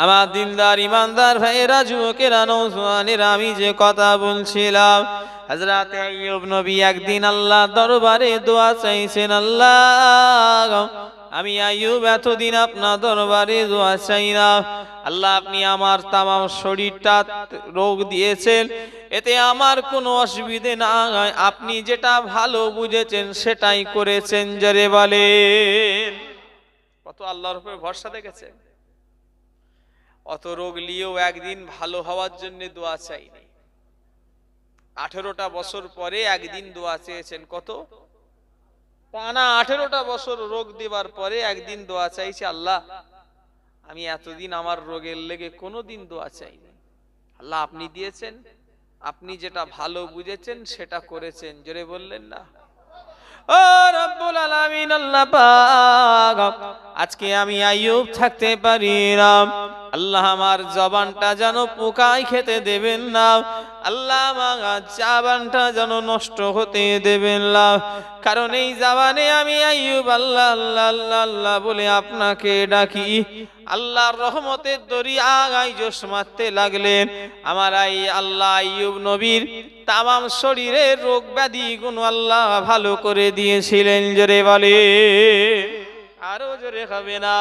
আমার দিনদার ইমানদার ভাইয়েরা, যুবকেরা, নওজোয়ানেরা, আমি যে কথা বলছিলাম, হযরত আইয়ুব নবী একদিন আল্লাহ দরবারে দোয়া চাইছেন, আল্লাহ আমি আইয়ুব এতদিন আপনার দরবারে দোয়া চাই না, আল্লাহ আপনি আমার তামাম শরীরটা রোগ দিয়েছেন, এতে আমার কোনো অসুবিধে না হয়, আপনি যেটা ভালো বুঝেছেন সেটাই করেছেন। জোরে বলেন, কত আল্লাহর উপরে ভরসা দেখেছে। অত রোগ নিয়েও একদিন ভালো হওয়ার জন্য দোয়া চাইনি। 18টা বছর পরে একদিন দোয়া চেয়েছেন। কত টানা 18টা বছর রোগ দেবার পরে একদিন দোয়া চাইছে, আল্লাহ আমি এতদিন আমার রোগের লেগে কোনোদিন দোয়া চাইনি, আল্লাহ আপনি দিয়েছেন, আপনি যেটা ভালো বুঝেছেন সেটা করেছেন। জোরে বললেন না? ও রব্বুল আলামিন, আল্লাহ পাক আজকে আমি আইয়ুব থাকতে পারি না, আল্লাহ আমার জবানটা যেন পোকায় খেতে দেবেন না, আল্লাহ আমার জবানটা যেন নষ্ট হতে দেবেন না, কারণ এই জবানে আমি আইয়ুব আল্লাহ আল্লাহ আল্লাহ আল্লাহ বলে আপনাকে ডাকি, আল্লাহর রহমতের দরিয়ায় জোশ মারতে লাগলেন। আমার এই আল্লাহ আইয়ুব নবীর তামাম শরীরের রোগ ব্যাধি গুলো আল্লাহ ভালো করে দিয়েছিলেন। জোরে বলে, আরো জোরে হবে না?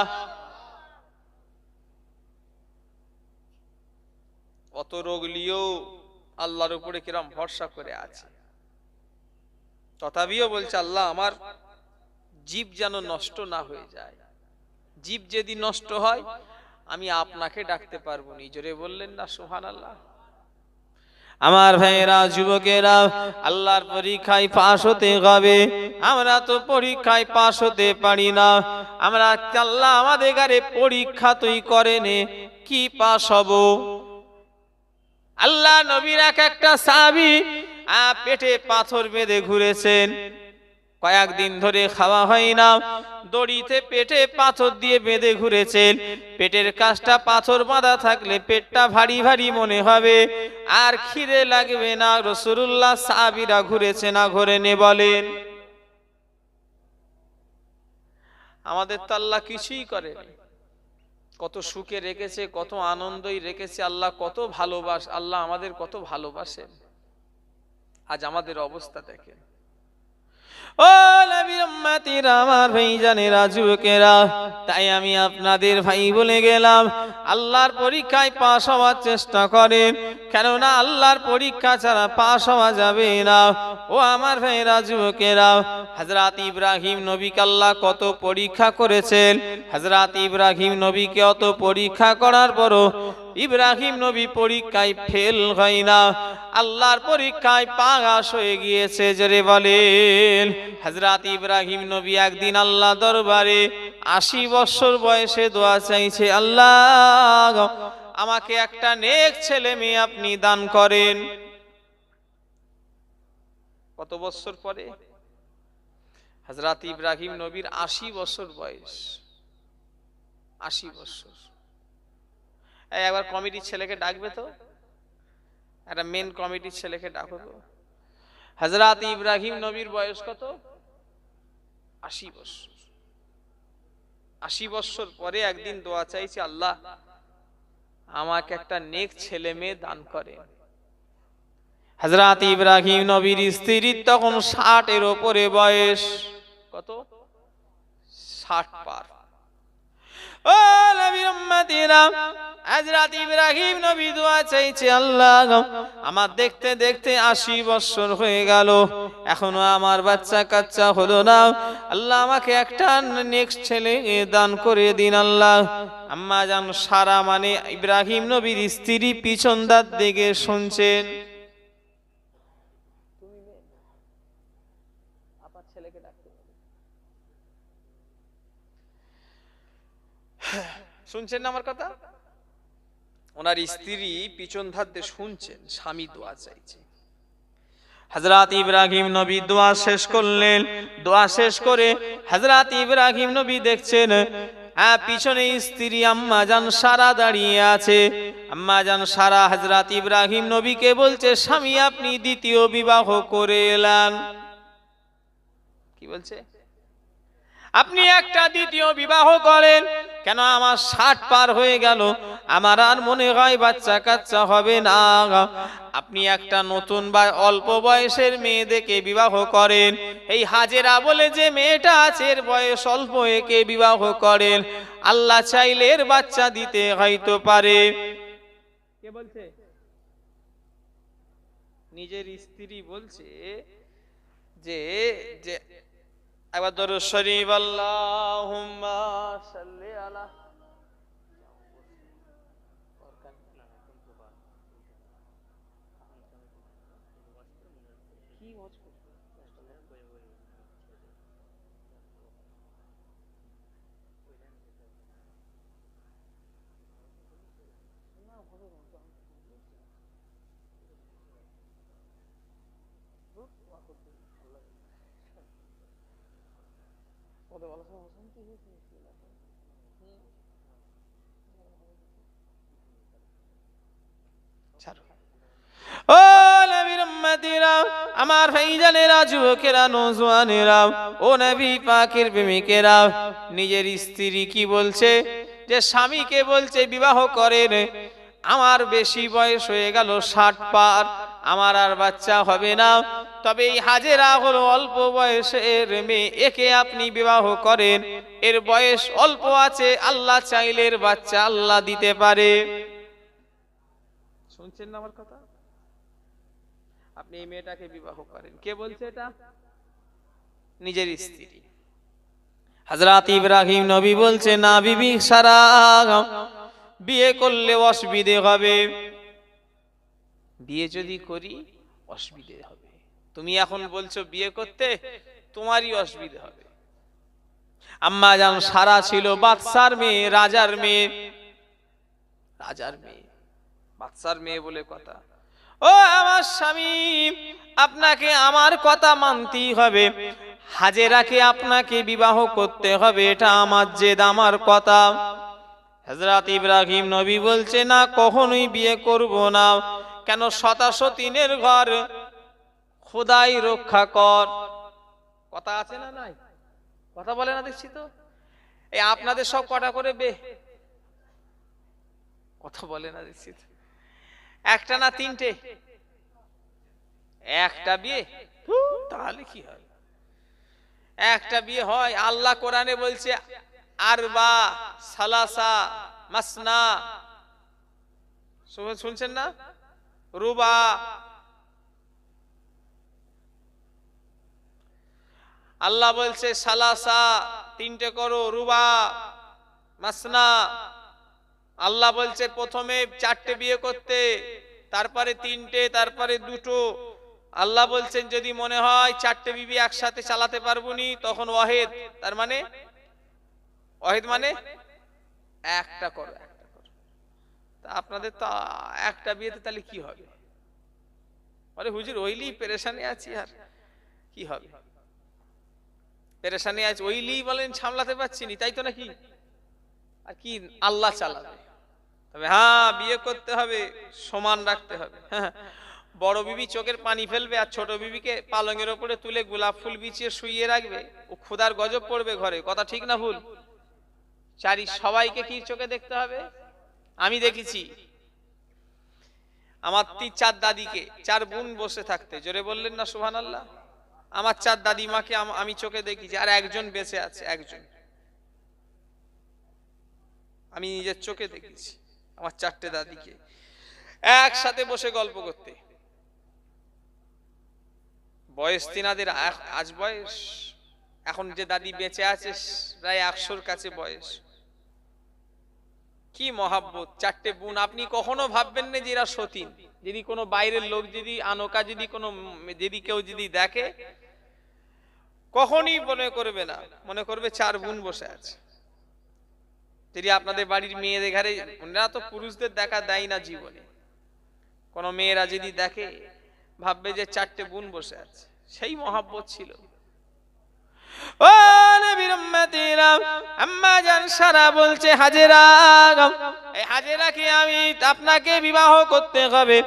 অত রোগ নিয়েও আল্লাহর উপরে কিরম ভরসা করে আছে, তথাপিও বলছে আল্লাহ আমার জীব যেন নষ্ট না হয়ে যায়, জীব যদি নষ্ট হয় আমি আপনাকে ডাকতে পারবো না। জোরে বললেন না সুবহানাল্লাহ? আমার ভাইয়েরা, যুবকেরা, আল্লাহর পরীক্ষায় পাশ হতে হবে। আমরা তো পরীক্ষায় পাশ হতে পারি না, আমরা আল্লাহ আমাদের ঘরে পরীক্ষা তুই করেনে কি পাশ হব? আল্লাহ নবীর একটা সাহাবী পেটে পাথর বেঁধে ঘুরেছেন, কয়েকদিন ধরে খাওয়া হয় না, দড়িতে পেটে পাথর দিয়ে বেঁধে ঘুরেছেন। পেটের কাছটা পাথর বাঁধা থাকলে পেটটা ভারী ভারী মনে হবে, আর খিদে লাগবে না। রাসূলুল্লাহ সাহাবীরা ঘুরেছে না ঘোরেনি বলেন? আমাদের তো আল্লাহ কিছুই করে, কত সুখে রেখেছে, কত আনন্দই রেখেছে। আল্লাহ কত ভালোবাসে, আল্লাহ আমাদের কত ভালোবাসেন। আজ আমাদের অবস্থা দেখেন। ও নবীর উম্মতিরা, আমার ভাইজানেরা, যুবকেরা, তাই আমি আপনাদের ভাই বলে গেলাম, আল্লাহর পরীক্ষায় পাশ হওয়ার চেষ্টা করেন, কেননা আল্লাহর পরীক্ষা ছাড়া পাশ হওয়া যাবে না। ও আমার ভাইরা, যুবকেরা, হযরত ইব্রাহিম নবীকে আল্লাহ কত পরীক্ষা করেছেন। হযরত ইব্রাহিম নবীকে অত পরীক্ষা করার পরও ইব্রাহিম নবী পরীক্ষায় ফেল হয় না, আল্লাহর পরীক্ষায় পাস হয়ে গিয়েছে। জোরে বলেন। হযরত ইব্রাহিম নবী একদিন আল্লাহ দরবারে 80 বছর বয়সে দোয়া চাইছে, আল্লাহ আমাকে একটা নেক ছেলে মেয়ে আপনি দান করেন। কত বছর পরে? হযরত ইব্রাহিম নবীর 80 বছর বয়স। 80 বছর। একবার কমিটির ছেলেকে ডাকবে তো, একটা মেন কমিটির ছেলেকে ডাকো তো। হযরত ইব্রাহিম নবীর বয়স কত? 80 বছর। 80 বছর পরে একদিন দোয়া চাইছে, আল্লাহ আমাকে একটা নেক ছেলে মেয়ে দান করে। হযরত ইব্রাহিম নবীর স্ত্রীর তখন 60-এর উপরে বয়স। কত? 60 পার। ও নবীর উম্মতিরা, হযরত ইব্রাহিম নবী দোয়া চাইছে, আল্লাহ আমার দেখতে দেখতে 80 বছর হয়ে গেল, এখনো আমার বাচ্চা কাচ্চা হলো না, আল্লাহ আমাকে একটা নেক্সট ছেলে দান করে দিন। আল্লাহ আম্মা জান সারা, মানে ইব্রাহিম নবীর স্ত্রী, পিছন দাঁত দিকে শুনছেন। শুনছেন না আমার কথা? ওনার স্ত্রী পিছন ধার দিয়ে শুনছেন, স্বামী দোয়া চাইছে। হযরত ইব্রাহিম নবী দোয়া শেষ করলেন। দোয়া শেষ করে হযরত ইব্রাহিম নবী দেখছেন পিছনে স্ত্রী আম্মা জান সারা দাঁড়িয়ে আছে। আম্মা জান সারা হযরত ইব্রাহিম নবীকে বলছে, স্বামী আপনি দ্বিতীয় বিবাহ করে এলেন। কি বলছে? আপনি একটা দ্বিতীয় বিবাহ করেন কেন? আমার 60 পার হয়ে গেল, আমার আর মনে হয় বাচ্চা কাচ্চা হবে না। আপনি একটা নতুন বা অল্প বয়সের মেয়েদেরকে বিবাহ করেন। এই হাজেরা বলে যে মেয়েটা আছে এর বয়স অল্প, একে বিবাহ করেন, আল্লাহ চাইলে এর বাচ্চা দিতে হয়তো পারে। কে বলছে? নিজের স্ত্রী বলছে যে যে একবার দরুদ শরীফ আল্লাহুম্মা সাল্লি আলা ও নবীর উম্মতিরা, আমার ভাইজানেরা, যুবকেরা, নওজোয়ানেরা, ও নবী পাকের প্রেমিকেরা, নিজের স্ত্রী কি বলছে? যে স্বামীকে বলছে বিবাহ করেন, আমার বেশি বয়স হয়ে গেল, 60 পার, আমার আর বাচ্চা হবে না। তবে এই হাজেরা হলো অল্প বয়সের মেয়ে, একে আপনি বিবাহ করেন, এর বয়স অল্প আছে, আল্লাহ চাইলে এর বাচ্চা আল্লাহ দিতে পারে। শুনছেন না আমার কথা? আপনি এই মেয়েটাকে বিবাহ করেন। কে বলছে এটা? নিজের স্ত্রী। হযরত ইব্রাহিম নবী বলছে না বিবি, সারা বিয়ে করলে অসুবিধে হবে, বিয়ে যদি করি অসুবিধে হবে। তুমি এখন বলছো বিয়ে করতে, তোমারই অসুবিধে হবে। আম্মা জান সারা ছিল বাদশার মেয়ে, রাজার মেয়ে, রাজার মেয়ে, বাদশার মেয়ে বলে কথা। ও আমার স্বামী, আপনাকে আমার কথা মানতেই হবে, হাজেরাকে আপনাকে বিবাহ করতে হবে, এটা আমার জেদ, আমার কথা। হযরত ইব্রাহিম নবী বলছে না, কখনোই বিয়ে করব না। কেন? শতাশতিনের ঘর খোদাই রক্ষা কর, কথা আছে না নাই? কথা বলে না দেখছি তো। এই আপনাদের সব কটা করে বে, কথা বলে না দেখছি তো। একটা না তিনটে? একটা বিয়ে, তাহলে কি হয়? একটা বিয়ে হয়। আল্লাহ কোরআনে বলছে আরবা, সালাসা, মাসনা, শুনছেন না? রুবা। আল্লাহ বলছে সালাসা, তিনটে করো, রুবা, মাসনা। আল্লাহ বলছে প্রথমে 4টে বিয়ে করতে, তারপরে 3টে, তারপরে 2টো। আল্লাহ বলছেন যদি মনে হয় 4টে বিবি একসাথে চালাতে পারবো নি, তখন ওয়াহিদ, তার মানে ওয়াহিদ মানে একটা করো, একটা করো। তা আপনাদের তো একটা বিয়েতে তাহলে কি হবে? আরে হুজুর ওইলি পেরেশানি আছি, আর কি হবে? পেরেশানি আছে ওইলি বলেন, সামলাতে পারছি নি, তাই তো নাকি? আর কি আল্লাহ চালাবে। তবে হ্যাঁ, বিয়ে করতে হবে, সমান রাখতে হবে। বড় বিবি চোখের পানি ফেলবে আর ছোট বিবিকে পালঙের ওপরে তুলে গোলাপ ফুল বিছিয়ে শুইয়ে রাখবে, ও খোদার গজব পড়বে ঘরে। কথা ঠিক না ভুল? চারি সবাইকে কি চোখে দেখতে হবে? আমি দেখেছি আমার 4 দাদিকে, 4 বোন বসে থাকতে, জোরে বললেন না সুবহানাল্লাহ। আমার 4 দাদিমাকে আমি চোখে দেখেছি, আর একজন বেঁচে আছে, একজন আমি নিজের চোখে দেখেছি। আমার 4টে দাদিকে একসাথে বসে গল্প করতে। বয়স তিনাদের আজ বয়স, এখন যে দাদি বেঁচে আছে প্রায় 100-র কাছে বয়স। কি মহাব্বত, 4টে বোন। আপনি কখনো ভাববেন না যে এরা সতীন। যদি কোনো বাইরের লোক, যদি আনোকা, যদি কোনো, যদি কেউ যদি দেখে, কখনই মনে করবে না, মনে করবে 4 বোন বসে আছে। যদি আপনাদের বাড়ির মেয়েদের ঘরে, ওনারা তো পুরুষদের দেখা দেয় না জীবনে, কোন মেয়েরা যদি দেখে ভাববে যে 4টে বোন বসে আছে। সেই মহাব্বত ছিল। ও নবীর উম্মতিরা, আম্মা জান সারা বলছে হাজেরা, এই হাজেরাকে আমি আপনাকে বিবাহ করতে হবে।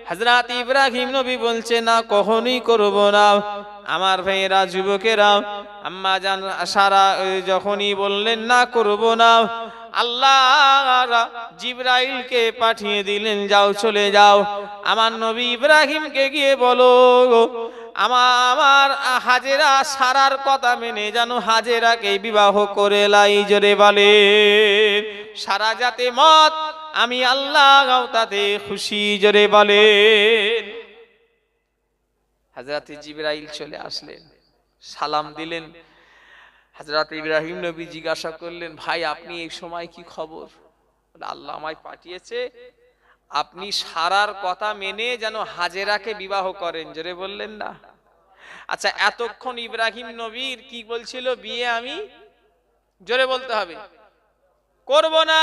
হযরত ইব্রাহিম নবী বলছে না, কখনোই করব না। আমার ভাইয়েরা, যুবকেরা, আম্মা জান সারা যখনই বললেন না করব না, আল্লাহ জিবরাইলকে পাঠিয়ে দিলেন, যাও চলে যাও আমার নবী ইব্রাহিমকে গিয়ে বলো আমার হাজেরা সারার কথা মেনে যেন হাজেরাকে বিবাহ করে লাই। জোরে বলে সারা যাতে মত, আমি আল্লাহ তাতে খুশি। জোরে বলে হযরত জিবরাইল চলে আসলেন, সালাম দিলেন। হযরত ইব্রাহিম নবী জিজ্ঞাসা করলেন, ভাই আপনি এই সময় কি খবর? আল্লাহ আমায় পাঠিয়েছে আপনি সারার কথা মেনে যেন হাজেরাকে বিবাহ করেন। জোরে বললেন না? আচ্ছা এতক্ষণ ইব্রাহিম নবীর কি বলছিল? বিয়ে আমি, জোরে বলতে হবে, করব না।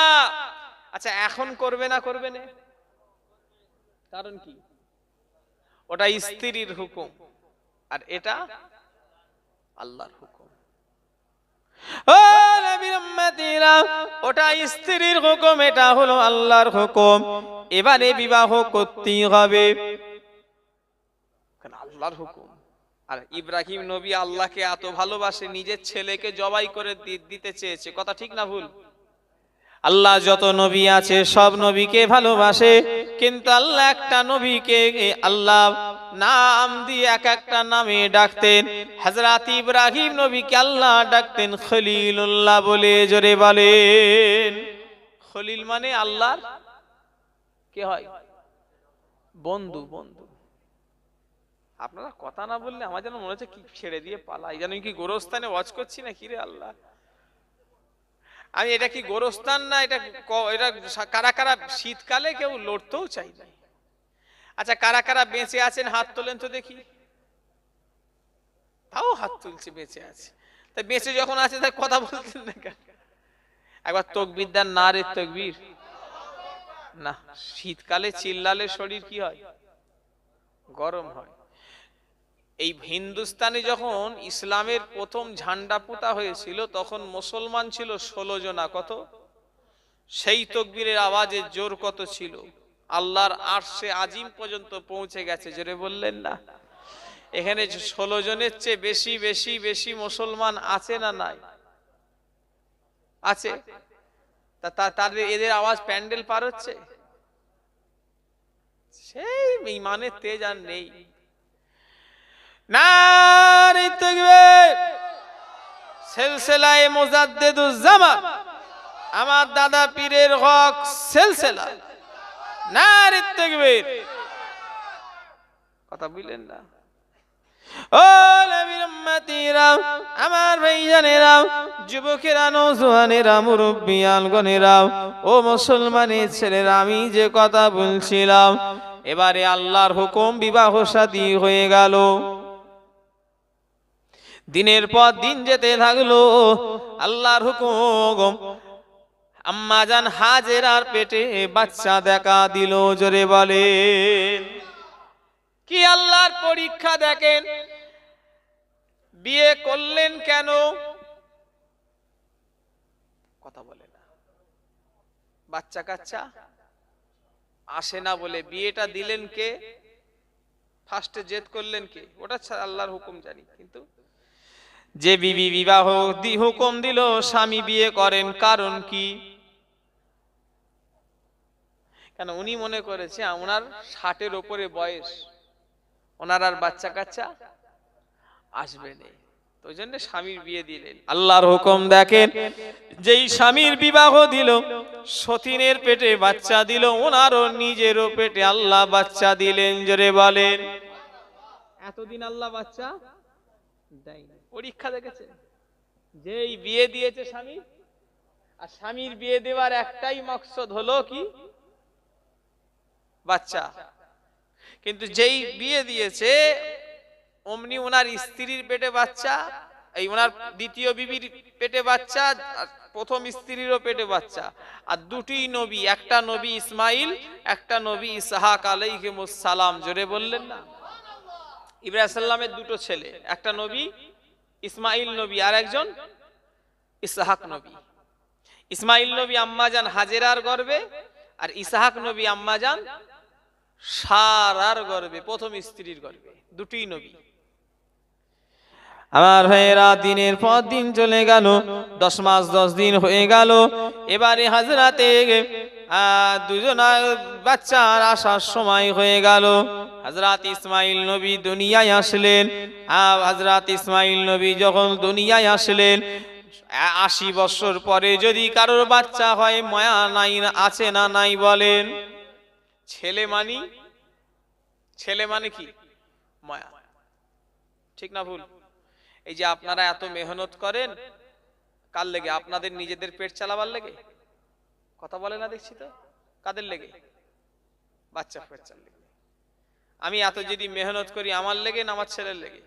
আচ্ছা এখন করবে না? করবে না, কারণ কি? ওটা স্ত্রীর হুকুম আর এটা আল্লাহর হুকুম। ও নবীর উম্মতিরা, ওটা স্ত্রীর হুকুম, এটা হলো আল্লাহর হুকুম। এবারে বিবাহ করতেই হবে, কারণ আল্লাহর হুকুম। আর ইব্রাহিম নবী আল্লাহকে এত ভালোবাসে, নিজের ছেলেকে জবাই করে দিতে চেয়েছে। কথা ঠিক না ভুল? আল্লাহ যত নবী আছে সব নবীকে ভালোবাসে, কিন্তু আল্লাহ একটা নবীকে আল্লাহ নাম দিয়ে এক একটা নামে ডাকতেন। হযরত ইব্রাহিম নবীকে আল্লাহ ডাকতেন খলিলুল্লাহ বলে। জোরে বলেন খলিল মানে আল্লাহর কে হয়? বন্ধু। বন্ধু। আপনারা কথা না বললে আমার যেন মনে হচ্ছে কি ছেড়ে দিয়ে পালাই, যেন কি গোরস্থানে ওয়াজ করছি না কি রে আল্লাহ। আমি এটা কি গোরস্থান না? এটা কারা কারা শীতকালে কেউ লড়তেও চাই না? আচ্ছা কারা কারা বেঁচে আছেন হাত তোলেন তো দেখি। তাও হাত তুলছে, বেঁচে আছে। তাই বেঁচে যখন আছে তাই কথা বলতেন না কেন? একবার তকবীর দেন, না রে তকবীর। না, শীতকালে চিল্লালে শরীর কি হয়? গরম হয়। এই হিন্দুস্তানে যখন ইসলামের প্রথম ঝান্ডা পোতা হয়েছিল তখন মুসলমান ছিল 16 জনা। কত? সেই তকবীরের আওয়াজের জোর কত ছিল? আল্লাহর আরশে আজিম পর্যন্ত পৌঁছে গেছে। জোরে বললেন না? এখানে 16 জনের চেয়ে বেশি বেশি বেশি মুসলমান আছে না নাই? আছে। তাদের এদের আওয়াজ প্যান্ডেল পার হচ্ছে? সেই ঈমানের তেজ আর নেই। নারে তাকবীর, সিলসিলায়ে মুজাদ্দিদুজ্জামান, আমার দাদা পীরের হক সিলসিলা। নারে তাকবীর। কথা বলেন না? ও নবীর উম্মতিরা, আমার ভাইজানেরা, যুবকেরা, নওজোয়ানেরা, মুরব্বিয়ানগণেরা, ও মুসলমানের ছেলেরা, আমি যে কথা বলছিলাম, এবারে আল্লাহর হুকুম বিবাহ শাদী হয়ে গেল। দিনের পর দিন যেতে থাকলো, আল্লাহর হুকুম আম্মা জান হাজেরার পেটে বাচ্চা দেখা দিল। জোরে বলেন কি আল্লাহর পরীক্ষা দেখেন। বিয়ে করলেন কেন? কথা বলে না। বাচ্চা কাচ্চা আসে না বলে বিয়েটা দিলেন কে? ফার্স্টে জেদ করলেন কে? ওটা আল্লাহর হুকুম জানি, কিন্তু যে বিবি বিবাহ হুকুম দিল স্বামী বিয়ে করেন, কারণ কি? কেন উনি মনে করেছে ওনার 60-এর উপরে বয়স, ওনার আর বাচ্চা কাচ্চা আসবে না, তো ওই জন্য স্বামীর বিয়ে দিলেন। আল্লাহর হুকুম দেখেন, যেই স্বামীর বিবাহ দিল সতীনের পেটে বাচ্চা দিল, ওনারও নিজেরও পেটে আল্লাহ বাচ্চা দিলেন। জোরে বলেন এতদিন আল্লাহ বাচ্চা দেয়নি। পরীক্ষা দেখেছেন? যেই বিয়ে দিয়েছে স্বামী, আর স্বামীর বিয়ে দেওয়ার একটাই মকসদ হলো কি? বাচ্চা। কিন্তু যেই বিয়ে দিয়েছে অমনি ওনার স্ত্রীর পেটে বাচ্চা, এই ওনার দ্বিতীয় বিবির পেটে বাচ্চা, প্রথম স্ত্রীরও পেটে বাচ্চা। আর দুটি নবী, একটা নবী ইসমাইল, একটা নবী ইসহাক আলাইহিমুস সালাম। জোরে বললেন না? ইব্রাহিম সাল্লামের দুটো ছেলে, একটা নবী ইসমাইল নবী আর একজন ইসহাক নবী। ইসমাইল নবী আম্মাজান হাজেরার গর্ভে, আর ইসহাক নবী আম্মাজান সারার গর্ভে, প্রথম স্ত্রীর গর্ভে। দুটি নবী। আমার ভাইয়েরা, দিনের পর দিন চলে গেল, 10 মাস 10 দিন হয়ে গেল। এবারে হযরতে দুজন বাচ্চার আসার সময় হয়ে গেল। হযরত ইসমাইল নবী দুনিয়ায় আসলেন। হযরত ইসমাইল নবী যখন দুনিয়ায় আসলেন, 80 বছর পরে যদি কারোর বাচ্চা হয়, মায়া নাই আছে না নাই বলেন? ছেলে মানে কি? মায়া। ঠিক না ভুল? এই যে আপনারা এত মেহনত করেন কার লেগে? আপনাদের নিজেদের পেট চালাবার লেগে? কথা বলে না দেখছি তো। কাদের লেগে? বাচ্চা বাচ্চার লেগে। আমি এত যদি মেহনত করি আমার লেগে না আমার ছেলের লেগে?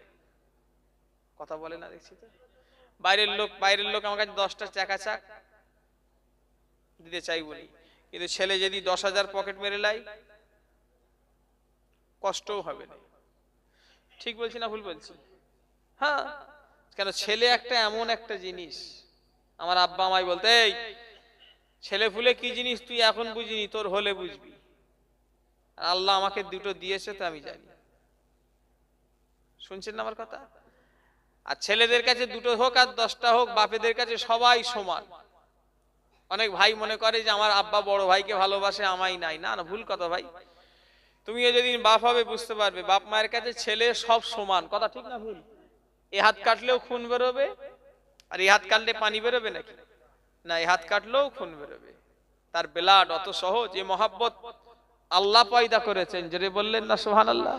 কথা বলে না দেখছি তো। বাইরের লোক আমার কাছে 10টা চাক দিতে চাইবো না, কিন্তু ছেলে যদি 10,000 পকেট মেরে লাই, কষ্টও হবে না। ঠিক বলছি না ভুল বলছি? হ্যাঁ, কেন? ছেলে একটা এমন একটা জিনিস। আমার আব্বা আমায় বলতে, এই ছেলে ফুলে কি জিনিস তুই এখন বুঝিনি, তোর হলে বুঝবি। আর আল্লাহ আমাকে দুটো দিয়েছে তো আমি জানি। শুনছেন না আমার কথা? আর ছেলেদের কাছে দুটো হোক আর 10টা হোক, বাপেদের কাছে সবাই সমান। অনেক ভাই মনে করে যে আমার আব্বা বড় ভাইকে ভালোবাসে, আমায় নাই। না না, ভুল কথা ভাই। তুমিও যেদিন বাপ হবে বুঝতে পারবে, বাপ মায়ের কাছে ছেলে সব সমান। কথা ঠিক না ভুল? এ হাত কাটলেও খুন বেরোবে, আর এই হাত কাটলে পানি বেরোবে নাকি? না, এই হাত কাটলেও খুন বেরোবে। তার ব্লাড অত সহজ। এই মহাব্বত আল্লাহ পয়দা করেছেন। যেটা বললেন না সুবহানাল্লাহ।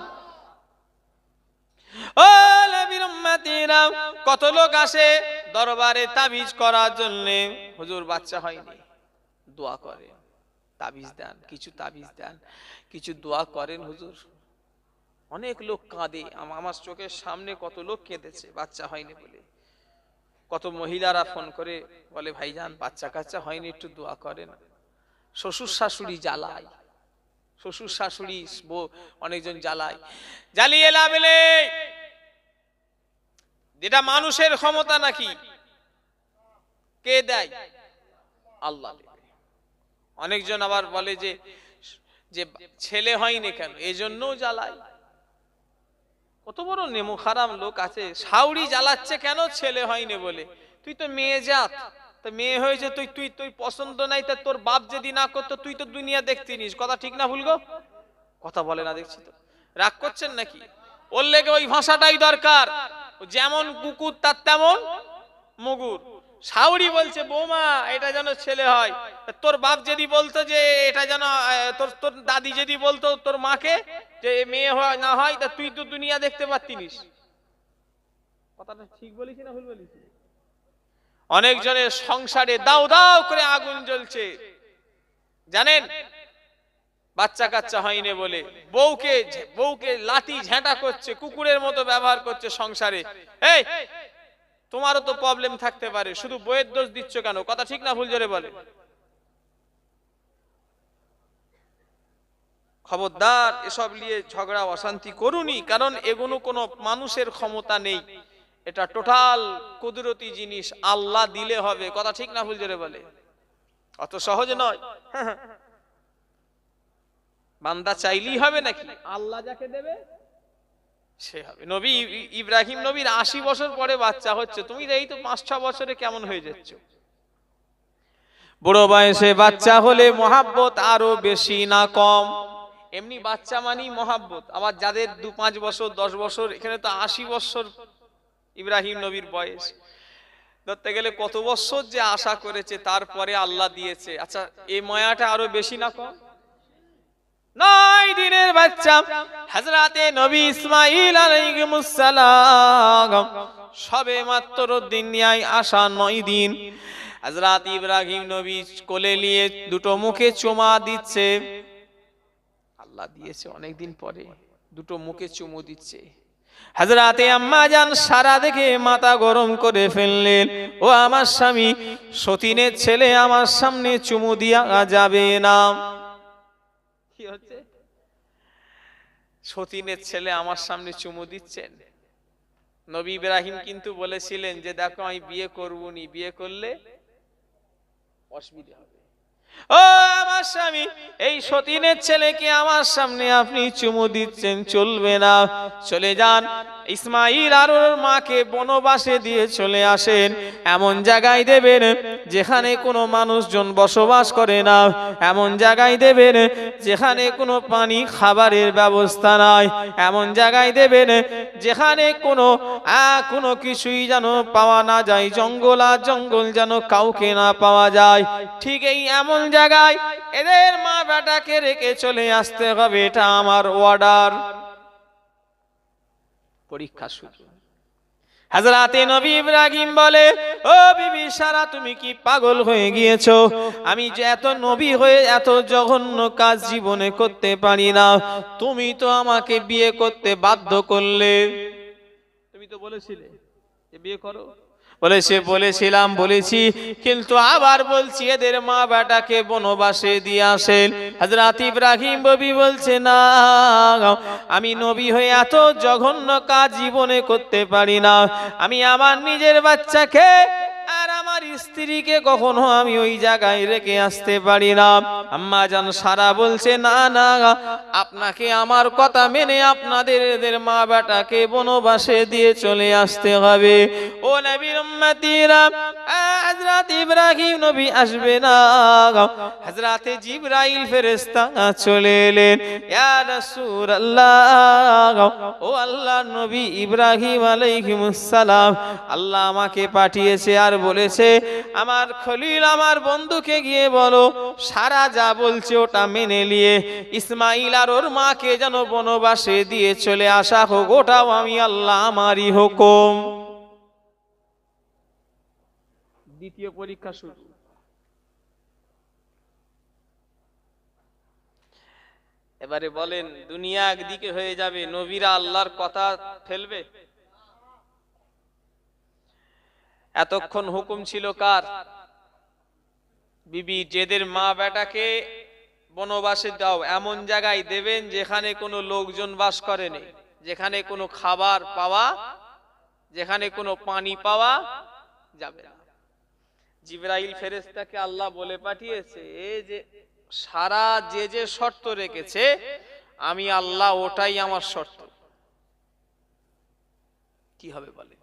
ও নবীর উম্মতিরা, কত লোক আসে দরবারে তাবিজ করার জন্য। হুজুর বাচ্চা হয়নি, দোয়া করেন। তাবিজ দেন, কিছু তাবিজ দেন, কিছু দোয়া করেন হুজুর। অনেক লোক কাঁদে, আমার চোখের সামনে কত লোক কেঁদেছে বাচ্চা হয়নি বলে। কত মহিলারা ফোন করে বলে, ভাইজান বাচ্চা কাচ্চা হয়নি, একটু দোয়া করেন। শ্বশুর শাশুড়ি জ্বালায়, শ্বশুর শাশুড়ি অনেকজন জ্বালায়। জ্বালিয়ে লাভ নেই। যেটা মানুষের ক্ষমতা নাকি? কে দেয়? আল্লাহ দেবে। অনেকজন আবার বলে যে ছেলে হয়নি কেন, এজন্য জ্বালায়। কত বড় নেমো খারাপ লোক আছে। শাউরি জ্বালাচ্ছে কেন? ছেলে হয়নি বলে। তুই তো মেয়ে জাত, তো মেয়ে হয়েছে, তুই পছন্দ নাই, তা তোর বাপ যদি না করতো তুই তো দুনিয়া দেখতে নিস। কথা ঠিক না ভুল গো? কথা বলে না দেখছি তো। রাগ করছেন নাকি? ওর লেগে ওই ভাষাটাই দরকার। যেমন কুকুর তার তেমন মুগুর। শাউরি বলছে বৌমা এটা যেন ছেলে হয়, তোর বাপ যদি বলতো যে এটা যেন, তোর দাদি যদি বলতো তোর মাকে যে মেয়ে না হয়, তা তুই তো দুনিয়া দেখতে পারতিস। কথাটা ঠিক বলেছি না ভুল বলেছি? অনেকজনের সংসারে দাও দাও করে আগুন জ্বলছে, জানেন? বাচ্চা কাচ্চা হয়নি বলে বউকে লাঠি ঝেঁটা করছে, কুকুরের মতো ব্যবহার করছে সংসারে। এই তোমারও তো প্রবলেম থাকতে পারে, শুধু বইয়ের দোষ দিচ্ছ কেন? কথা ঠিক না ভুল? জোরে বলে। খবরদার এসব নিয়ে ঝগড়া অশান্তি করুনি, কারণ এগুলো কোনো মানুষের ক্ষমতা নেই। এটা টোটাল কুদরতি জিনিস, আল্লাহ দিলে হবে। কথা ঠিক না ভুল? জোরে বলে। অত সহজ নয়। বান্দা চাইলেই হবে নাকি? আল্লাহ যাকে দেবে সে হবে। নবী ইব্রাহিম নবীর 80 বছর পরে বাচ্চা হচ্ছে, তুমি এই তো 5-6 বছরে কেমন হয়ে যাচ্ছ? বুড়ো বয়সে বাচ্চা হলে মহাব্বত আরো বেশি না কম? এমনি বাচ্চা মানি মহাব্বত। আবার যাদের 2-5 বছর 10 বছর, এখানে তো 80 বছর ইব্রাহিম নবীর বয়স। ধরতে গেলে কত বছর যে আশা করেছে, তারপরে আল্লাহ দিয়েছে। আচ্ছা, এই মায়াটা আরো বেশি না কম? 9 দিনের বাচ্চা হযরতে নবী ইসমাঈল আলাইহিস সালাম সবে মাত্র দুনিয়ায় আসা 9 দিন। হযরত ইব্রাহিম নবী কোলে নিয়ে দুটো মুখে চুমা দিচ্ছে। আল্লাহ দিয়েছে অনেক দিন পরে, দুটো মুখে চুমু দিচ্ছে। হযরতে আম্মা জান সারা দেখে মাথা গরম করে ফেললেন, ও আমার স্বামী, সতীনের ছেলে আমার সামনে চুমু দিয়া যাবে না। কি হচ্ছে? সতীনের ছেলে আমার সামনে চুমু দিচ্ছেন। নবী ইব্রাহিম কিন্তু বলেছিলেন যে দেখো আমি বিয়ে করবনি, বিয়ে করলে অসুবিধা হবে। ও আমার স্বামী, এই সতীনের ছেলেকে আমার সামনে আপনি চুমু দিচ্ছেন, চলবে না, চলে যান। ইসমাইল আর ওর মাকে বনবাসে দিয়ে চলে আসেন। এমন জায়গায় দেবেন যেখানে কোনো মানুষজন বসবাস করে না, এমন জায়গায় দেবেন যেখানে কোনো পানি খাবারের ব্যবস্থা নাই, এমন জায়গায় দেবেন যেখানে কোনো কিছুই যেন পাওয়া না যায়, জঙ্গল আর জঙ্গল যেন কাউকে না পাওয়া যায়। ঠিক এই এমন জায়গায় এদের মা বেটাকে রেখে চলে আসতে হবে, এটা আমার অর্ডার। পরীক্ষা শুরু। হযরতে নবী ইব্রাহিম বলে, ও বিবি সারা, তুমি কি পাগল হয়ে গিয়েছো? আমি যে এত নবী হয়ে এত জঘন্য কাজ জীবনে করতে পারি না, তুমি তো আমাকে বিয়ে করতে বাধ্য করলে। তুমি তো বলেছিলে যে বিয়ে করো, বলেছিলাম, বলেছি, কিন্তু আবার বলছি এদের মা বেটাকে বনবাসে দিয়ে আসেন। হযরত ইব্রাহিম নবী বলছে, না, আমি নবী হয়ে এত জঘন্য কাজ জীবনে করতে পারি না। আমি আমার নিজের বাচ্চাকে আর আমার স্ত্রীকে কখনো আমি ওই জায়গায় রেখে আসতে পারি না। আম্মা জান সারা বলছে, না না, আপনাকে আমার কথা মেনে আপনাদের এদের মা বেটাকে বনবাসে দিয়ে চলে আসতে হবে। ও নবীর উম্মতিরা, হযরত ইব্রাহিম নবী আসবে না, হযরতে জিবরাইল ফেরেশতা চলে এলেন। ইয়া রাসূলুল্লাহ, ও আল্লাহর নবী ইব্রাহিম আলাইহিস সালাম, আল্লাহ আমাকে পাঠিয়েছে আর বলেছে আমার খলিল আমার বন্ধুকে গিয়ে বলো সারা যা বলছে ওটা মেনে নিয়ে ইসমাইল আর ওর মাকে যেন বনবাসে দিয়ে চলে আসা হোক, ওটাও আমি আল্লাহ আমারই হুকুম। দ্বিতীয় পরীক্ষা শুরু। এবারে বলেন, দুনিয়া একদিকে হয়ে যাবে, নবীরা আল্লাহর কথা ফেলবে? এতক্ষণ হুকুম ছিল কার? বিবি, যেদের মা বেটাকে বনবাসে দাও এমন জায়গায় দেবেন যেখানে কোনো লোকজন বাস করেনি, যেখানে কোনো খাবার পাওয়া, যেখানে কোনো পানি পাওয়া যাবে না। জিবরাইল ফেরেশতাকে আল্লাহ বলে পাঠিয়েছে, এই যে সারা যে যে শর্ত রেখেছে আমি আল্লাহ ওটাই আমার শর্ত। কি হবে বলে?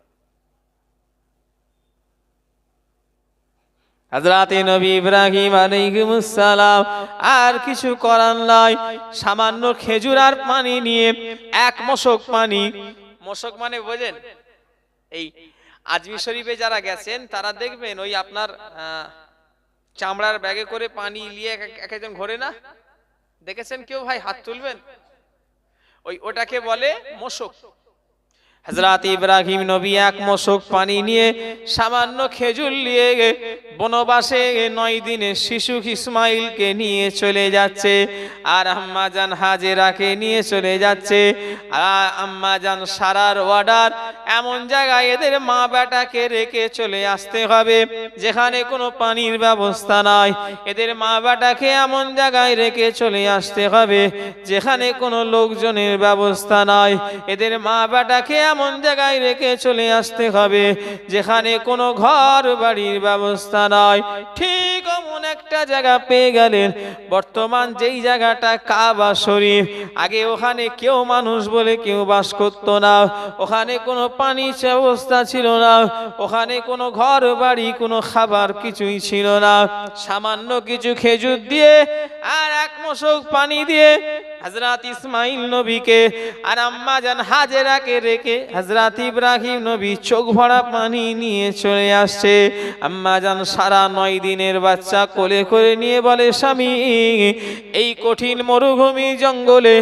হযরতে নবী ইব্রাহিম আলাইহিস সালাম আর কিছু করার নাই, সামান্য খেজুর আর পানি নিয়ে এক মশক পানি, মশক মানে বোঝেন? এই আজমির শরীফে যারা গেছেন তারা দেখবেন ওই আপনার চামড়ার ব্যাগে করে পানি নিয়ে এক একজন ঘোরে না, দেখেছেন কেউ? ভাই হাত তুলবেন। ওটাকে বলে মশক। হযরত ইব্রাহিম নবী এক মশক পানি নিয়ে সামান্য খেজুর নিয়ে বনবাসে 9 দিনের শিশু ইসমাইলকে নিয়ে চলে যাচ্ছে, আর আম্মা জান হাজেরাকে নিয়ে চলে যাচ্ছে। আর আম্মা জান সারার অর্ডার, এমন জায়গায় এদের মা বেটাকে রেখে চলে আসতে হবে যেখানে কোনো পানির ব্যবস্থা নাই। এদের মা বেটাকে এমন জায়গায় রেখে চলে আসতে হবে যেখানে কোনো লোকজনের ব্যবস্থা নাই। এদের মা বেটাকে এমন জায়গায় রেখে চলে আসতে হবে যেখানে কোনো ঘর বাড়ির ব্যবস্থা নাই। ঠিক এমন একটা জায়গা পেয়ে গেলেন, বর্তমান যেই জায়গাটা কাবা শরীফ। আগে ওখানে কেউ মানুষ বলে কেউ বাস করতো না, ওখানে কোনো পানির ব্যবস্থা ছিল না, ওখানে কোনো ঘর বাড়ি কোনো খাবার কিছুই ছিল না। সামান্য কিছু খেজুর দিয়ে আর এক মশক পানি দিয়ে হযরত ইসমাইল নবীকে আর আম্মা জান হাজেরাকে রেখে হযরত ইব্রাহিম নবী চোখ ভরা পানি নিয়ে চলে আসছে। আম্মা জান সারা 9 দিনের বাচ্চা কোলে করে নিয়ে বলে, স্বামী, এই কঠিন মরুভূমি জঙ্গলে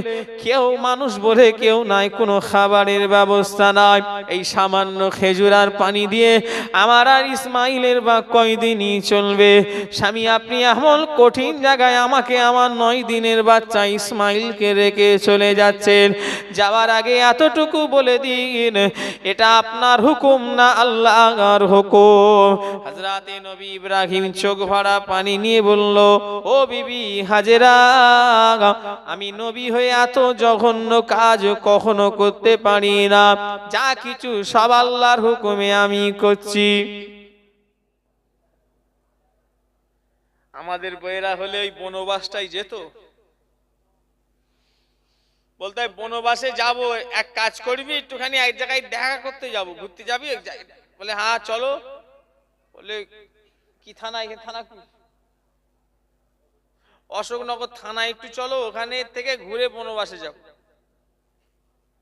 কেউ মানুষ বলে কেউ নাই, কোনো খাবারের ব্যবস্থা নাই। এই সামান্য খেজুর আর পানি দিয়ে আমার আর ইসমাইলের বা কয়দিনই চলবে। স্বামী, আপনি এমন কঠিন জায়গায় আমাকে আমার 9 দিনের বাচ্চা ইসমাইলকে রেখে চলে যাচ্ছেন। যাওয়ার আগে এতটুকু বলে দিন, এটা আপনার হুকুম না আল্লাহর হুকুম। হযরত নবী ইব্রাহিম চোখ ভরা পানি নিয়ে বলল, ও বিবি হাজেরা, আমি নবী হয়ে এত জঘন্য কাজ কখনো করতে পারি না, যা কিছু সব আল্লাহর হুকুমে আমি করছি। আমাদের বইয়েরা হলে ওই বনবাসটাই যেত, বলতে বনবাসে যাব, এক কাজ করবি একটুখানি এক জায়গায় দেখা করতে যাব, ঘুরতে যাবি, বলে হ্যাঁ চলো, বলে কি থানা, এখানে থানা কি, অশোকনগর থানা, একটু চলো, ওখানে থেকে ঘুরে বনবাসে যাব।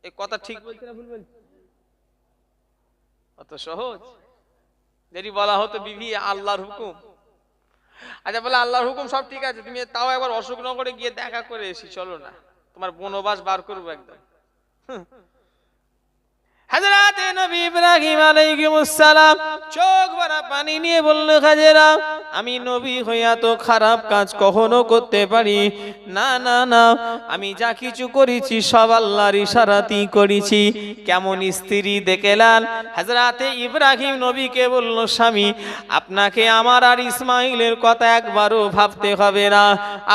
এই কথা ঠিক বলছি না ভুল বলছি? অত সহজ? যদি বলা হতো বিধি আল্লাহর হুকুম, আচ্ছা বলে আল্লাহর হুকুম সব ঠিক আছে, তুমি তাও একবার অশোকনগরে গিয়ে দেখা করে এসি, চলো না, তোমার বনবাস বার করবো একদম। হযরত নবী ইব্রাহিম আলাইহিস সালাম চোখ ভরা পানি নিয়ে বলল, হাজেরা আমি নবী হইয়া তো খারাপ কাজ কখনো করতে পারি না, না না, আমি যা কিছু করেছি সব আল্লাহর ইশারাতেই করেছি। কেমন স্ত্রী দেখলেন? হযরত ইব্রাহিম নবীকে বলল, স্বামী আপনাকে আমার আর ইসমাইলের কথা একবারও ভাবতে হবে না,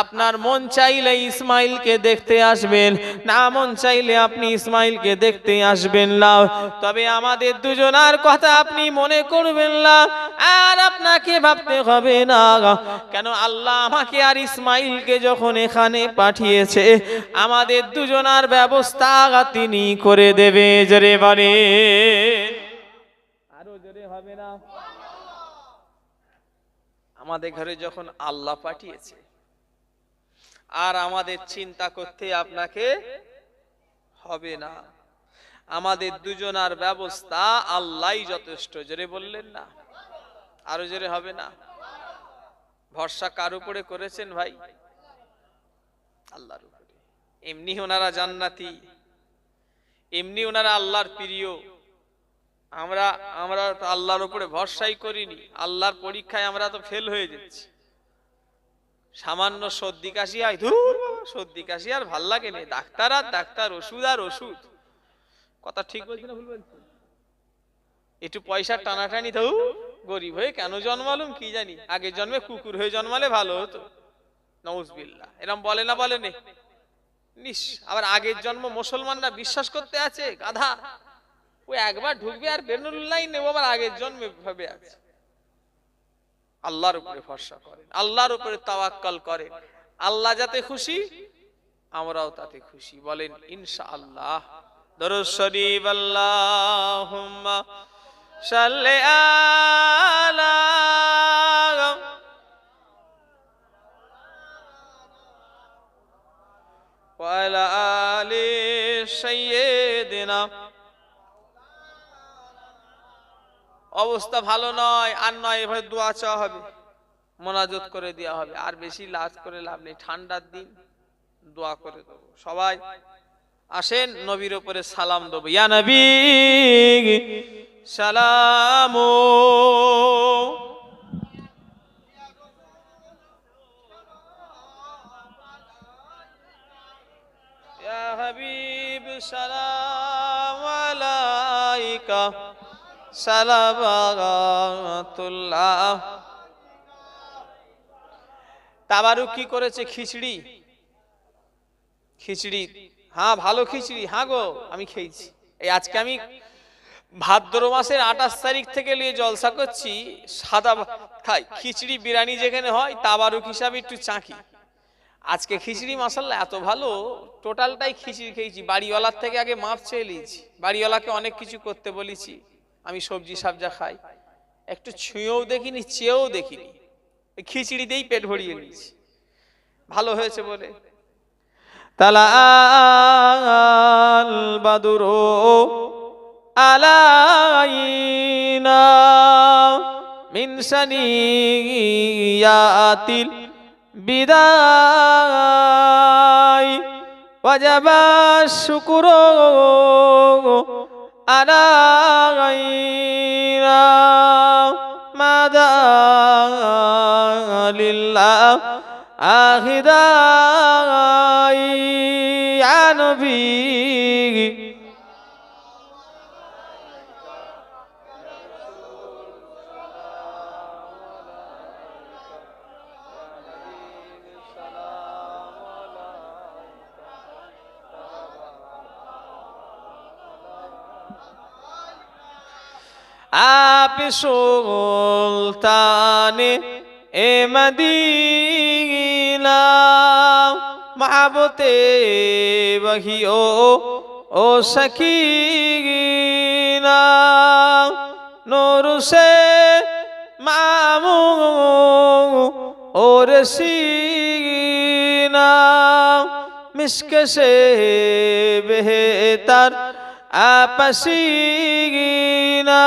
আপনার মন চাইলে ইসমাইলকে দেখতে আসবেন, না মন চাইলে আপনি ইসমাইলকে দেখতে আসবেন না, তবে আমাদের দুজনার কথা আপনি মনে করবেন না, আর আপনাকে ভাবতে হবে না, কেন আল্লাহ আমাকে আর ইসমাইলকে যখন এখানে পাঠিয়েছে আমাদের দুজনার ব্যবস্থা তিনি করে দেবে। জোরে বলে, আরো জোরে হবে না? আমাদের ঘরে যখন আল্লাহ পাঠিয়েছে আর আমাদের চিন্তা করতে আপনাকে হবে না, আমাদের দুজনার ব্যবস্থা আল্লাহই যথেষ্ট। জোরে বললেন না? আরো জোরে হবে না? ভরসা কার উপরে করেছেন ভাই? আল্লাহর উপরে। এমনি ওনারা জান্নাতি, এমনি ওনারা আল্লাহর প্রিয়, আমরা আমরা তো আল্লাহর উপরে ভরসাই করিনি, আল্লাহর পরীক্ষায় আমরা তো ফেল হয়ে যাচ্ছি। সামান্য সর্দি কাশি হয়, ধুর সর্দি কাশি আর ভাল লাগে না, ডাক্তার আর ডাক্তার, ওষুধ আর ওষুধ। কথা ঠিক বলছি না ভুল বলছি? একটু পয়সা টানাটানি, তো গরিব হয়ে কেন জন্মালুম কি জানি, আগের জন্মে কুকুর হয়ে জন্মালে ভালো হতো, নাউজুবিল্লাহ, এরকম বলে না বলে নে নিস। আবার আগের জন্ম মুসলমানরা বিশ্বাস করতে আছে গাধা, ও একবার ঢুকবে আর বেরুল্লাই নেব, আবার আগের জন্মে ভাবে আছে। আল্লাহর উপরে ভরসা করেন, আল্লাহর উপরে তাওয়াক্কাল করেন, আল্লাহ যাতে খুশি আমরাও তাতে খুশি। বলেন ইনশাআল্লাহ। দরুদ শরীফ আল্লাহুম্মা সাল্লি আলা ওয়া আলা আলি সাইয়্যিদিনা। অবস্থা ভালো নয় আর নয়, এভাবে দোয়া চাওয়া হবে, মোনাজাত করে দেওয়া হবে, আর বেশি লাজ করে লাভ নেই, ঠান্ডার দিন দোয়া করে দেবো। সবাই আসেন নবীর উপরে সালাম দেবো। ইয়া নবী সালামু ইয়া হাবিব সালাম আলাইকা সালাবাতুল্লাহ। তাবারুক কি করেছে? খিচড়ি, খিচড়ি, হ্যাঁ ভালো খিচড়ি, হ্যাঁ গো আমি খেয়েছি। এই আজকে আমি ভাদ্র মাসের 28 তারিখ থেকে নিয়ে জলসা করছি, সাদা খাই, খিচড়ি বিরিয়ানি যেখানে হয় তাবারুক হিসাবে একটু চাকি। আজকে খিচড়ি মাসাল্লাহ এত ভালো, টোটালটাই খিচড়ি খেয়েছি। বাড়িওয়ালার থেকে আগে মাপ চেয়ে নিয়েছি, বাড়িওয়ালাকে অনেক কিছু করতে বলেছি, আমি সবজি সাবজা খাই, একটু ছুঁয়েও দেখিনি চেয়েও দেখিনি, খিচড়ি দিয়েই পেট ভরিয়ে নিয়েছি, ভালো হয়েছে বলে। তালাল বাদুরু আলাইনা মিন সানিয়াতিল বিদায় ওয়াজাবা শুকরু আলাইনা মাদা লিল্লাহ আখিদাই ইয়া নবী। आप सुल्ताने এ মদিনা মহাবতে বহিও ও সখীনা নূর সে মামু और सीना मिस्क से बेहतर आपसीना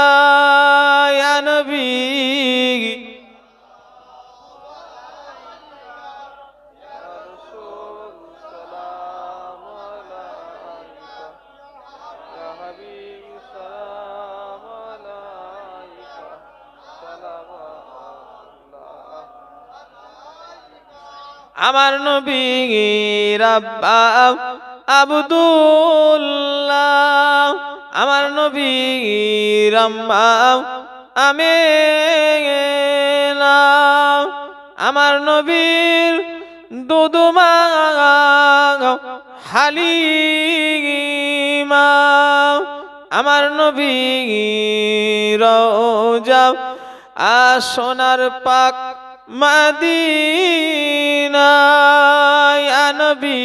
या नबी আমার নবী রাব্বা আব্দুল্লাহ আমার নবী রাম্মা আমেনা আমার নবীর দুদুমা হালিমা আমার নবী রওজা সোনার পাক মদিনা ইয়া নবী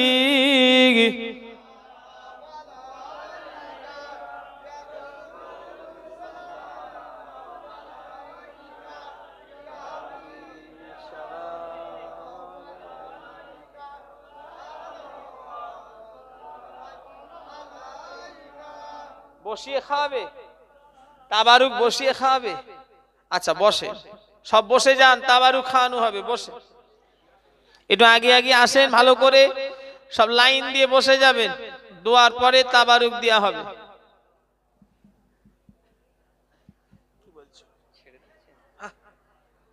বসিয়ে খাবে তাবারুক বসিয়ে খাবে আচ্ছা বসে সব বসে যান তাবারুক খাওয়ানো হবে বসে একটু আগে আগে আসেন ভালো করে সব লাইন দিয়ে বসে যাবেন দোয়ার পরে তাবারুক দেওয়া হবে কি বলছো ছেড়ে দিচ্ছেন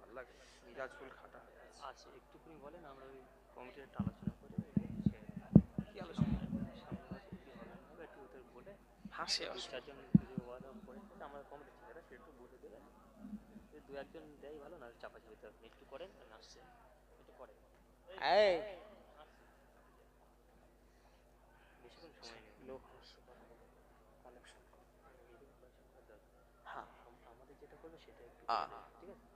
আল্লাহ মিরাজুল খাটা আছে একটু তুমি বলেন আমরা ওই কমিটির একটা আলোচনা করে কি আলোচনা সামনে একটু ওদের বলে হাসে চারজন আমরা কমিটি ছেলেরা সেটা একটু বলে দেবেন দু একজন দেয় ভালো না চাপাচাপিতে আপনি একটু করেন আসছে একটু করেন এই বেশিক্ষণ সময় নেই লোক কালেকশন হ্যাঁ আমাদের যেটা করবে সেটা একটু ঠিক আছে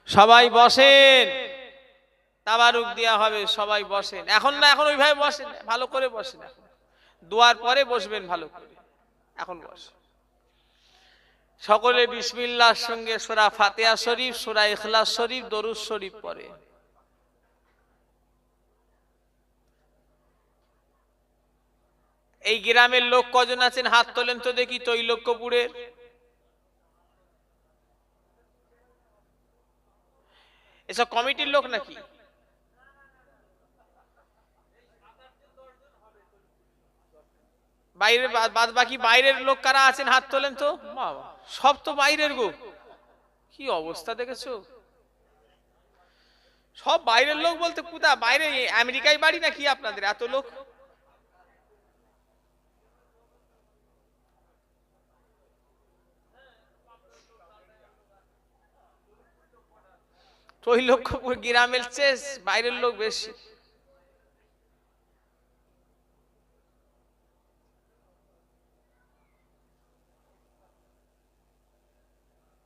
সবাই বসেন তাবারুক দেওয়া হবে সবাই বসেন এখন না এখন ওইভাবে বসেন ভালো করে বসেন দোয়ার পরে বসবেন ভালো করে এখন বসেন সকলে বিসমিল্লাহর সঙ্গে সূরা ফাতিহা শরীফ সূরা ইখলাস শরীফ দরুদ শরীফ পড়ে এই গ্রামের লোক কজন আছেন হাত তোলেন তো দেখি তৈলক্যপুরের এসব কমিটির লোক নাকি বাইরের বাদ বাকি বাইরের লোক কারা আছেন হাত তোলেন তো বাবা সব তো বাইরের গো কি অবস্থা দেখেছো সব বাইরের লোক বলতে কোথা বাইরে আমেরিকায় বাড়ি নাকি আপনাদের এত লোক তৈলক্যপুর গ্রামের চেয়ে বাইরের লোক বেশি